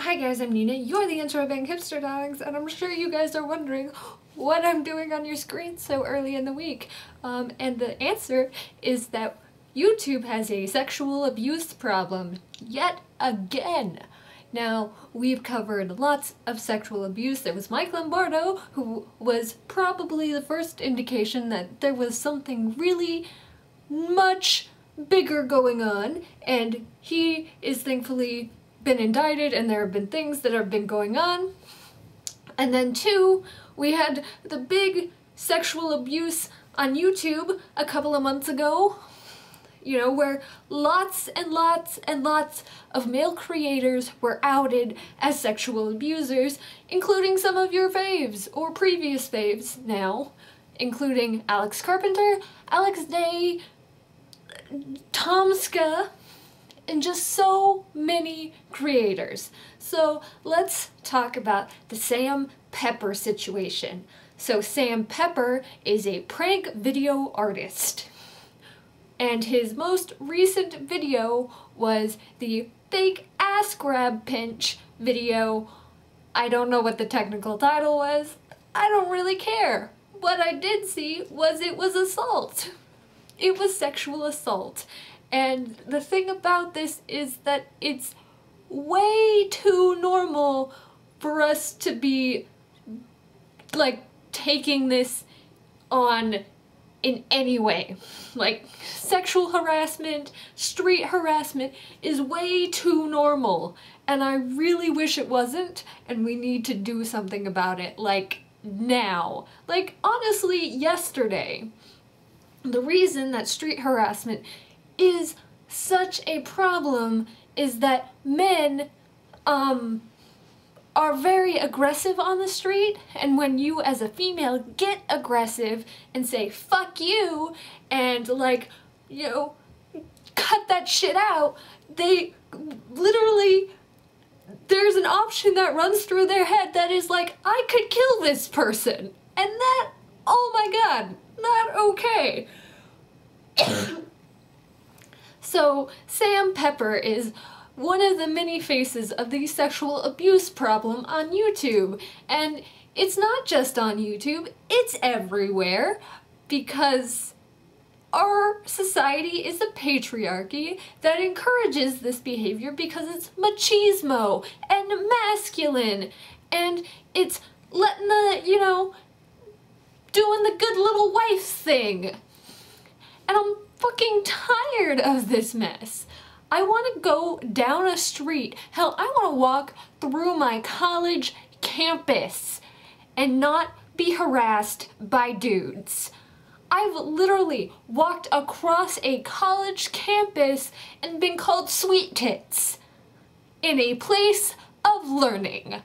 Hi guys, I'm Nina, you're the intro bank hipster dogs, and I'm sure you guys are wondering what I'm doing on your screen so early in the week. And the answer is that YouTube has a sexual abuse problem, yet again. Now, we've covered lots of sexual abuse. There was Mike Lombardo, who was probably the first indication that there was something really much bigger going on, and he is thankfully been indicted, and there have been things that have been going on. And then two, we had the big sexual abuse on YouTube a couple of months ago, you know, where lots and lots and lots of male creators were outed as sexual abusers, including some of your faves, or previous faves now, including Alex Carpenter, Alex Day, Tomska, and just so many creators. So let's talk about the Sam Pepper situation. So Sam Pepper is a prank video artist, and his most recent video was the fake ass grab pinch video. I don't know what the technical title was. I don't really care. What I did see was it was assault. It was sexual assault. And the thing about this is that it's way too normal for us to be, like, taking this on in any way. Like, sexual harassment, street harassment is way too normal. And I really wish it wasn't, and we need to do something about it, like, now. Like, honestly, yesterday. The reason that street harassment is such a problem is that men are very aggressive on the street, and when you as a female get aggressive and say fuck you and, like, you know, cut that shit out, they literally, there's an option that runs through their head that is like, I could kill this person, and that, oh my god, not okay. So Sam Pepper is one of the many faces of the sexual abuse problem on YouTube, and it's not just on YouTube, it's everywhere, because our society is a patriarchy that encourages this behavior because it's machismo and masculine, and it's letting the, you know, doing the good little wife thing. And I'm fucking tired of this mess. I want to go down a street, hell, I want to walk through my college campus and not be harassed by dudes. I've literally walked across a college campus and been called sweet tits in a place of learning.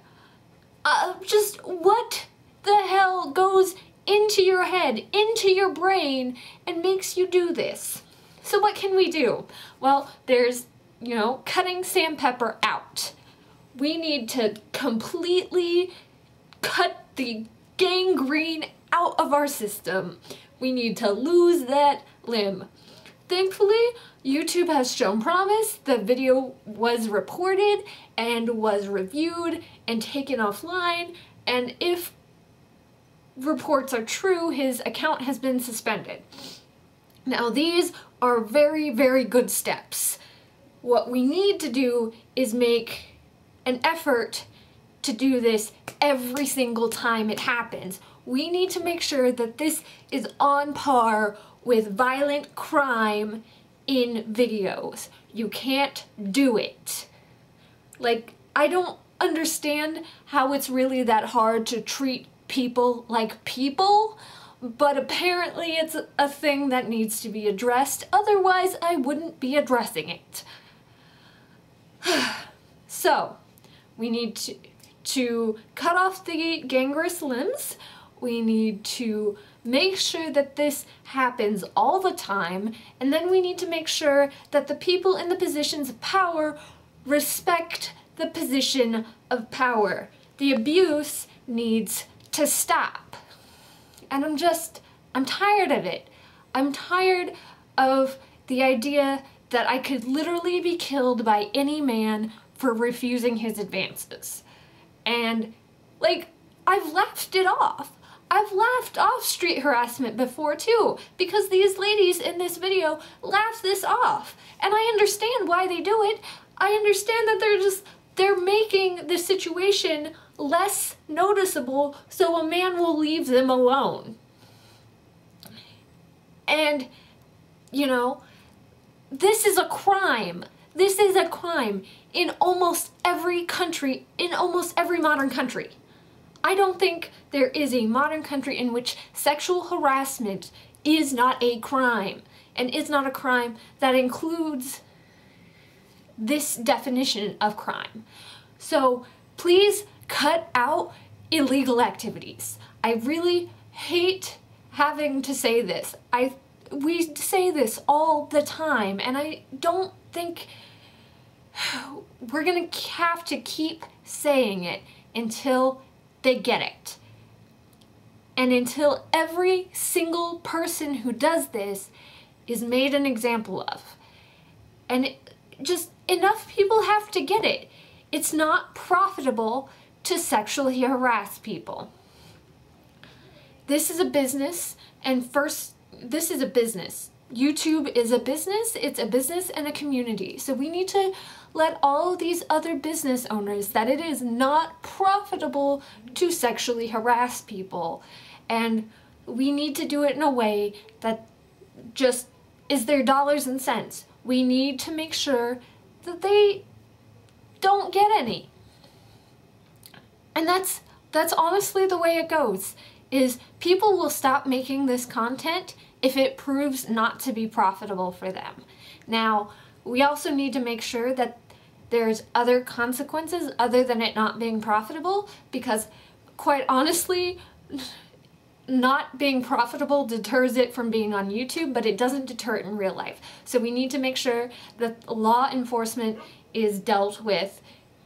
Just what the hell goes into your head, into your brain, and makes you do this? So what can we do? Well, there's, you know, cutting Sam Pepper out. We need to completely cut the gangrene out of our system. We need to lose that limb. Thankfully, YouTube has shown promise. The video was reported and was reviewed and taken offline, and if reports are true, his account has been suspended. Now, these are very, very good steps. What we need to do is make an effort to do this every single time it happens. We need to make sure that this is on par with violent crime in videos. You can't do it. Like, I don't understand how it's really that hard to treat people like people, but apparently it's a thing that needs to be addressed, otherwise I wouldn't be addressing it. So, we need to cut off the gangrenous limbs, we need to make sure that this happens all the time, and then we need to make sure that the people in the positions of power respect the position of power. The abuse needs to stop. And I'm tired of it. I'm tired of the idea that I could literally be killed by any man for refusing his advances. And, like, I've laughed it off. I've laughed off street harassment before too, because these ladies in this video laugh this off. And I understand why they do it. I understand that they're making the situation less noticeable so a man will leave them alone. And, you know, this is a crime. This is a crime in almost every country, in almost every modern country. I don't think there is a modern country in which sexual harassment is not a crime, and is not a crime that includes this definition of crime. So please cut out illegal activities. I really hate having to say this. We say this all the time, and I don't think we're gonna have to keep saying it until they get it. And until every single person who does this is made an example of. And just enough people have to get it. It's not profitable to sexually harass people. This is a business, and this is a business. YouTube is a business, it's a business and a community. So we need to let all of these other business owners that it is not profitable to sexually harass people. And we need to do it in a way that just is their dollars and cents. We need to make sure that they don't get any. And that's honestly the way it goes, is people will stop making this content if it proves not to be profitable for them. Now, we also need to make sure that there's other consequences other than it not being profitable, because quite honestly, not being profitable deters it from being on YouTube, but it doesn't deter it in real life. So we need to make sure that law enforcement is dealt with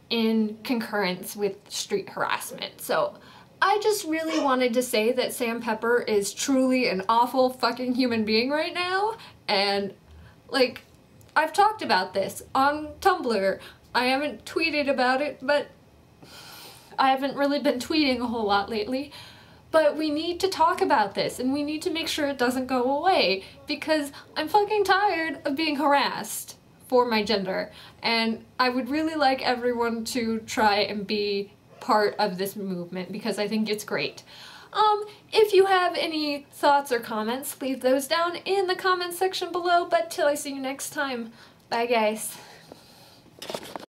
in concurrence with street harassment. So I just really wanted to say that Sam Pepper is truly an awful fucking human being right now, and like, I've talked about this on Tumblr. I haven't tweeted about it, but I haven't really been tweeting a whole lot lately. But we need to talk about this, and we need to make sure it doesn't go away, because I'm fucking tired of being harassed for my gender, and I would really like everyone to try and be part of this movement, because I think it's great. If you have any thoughts or comments, leave those down in the comments section below, but till I see you next time, bye guys.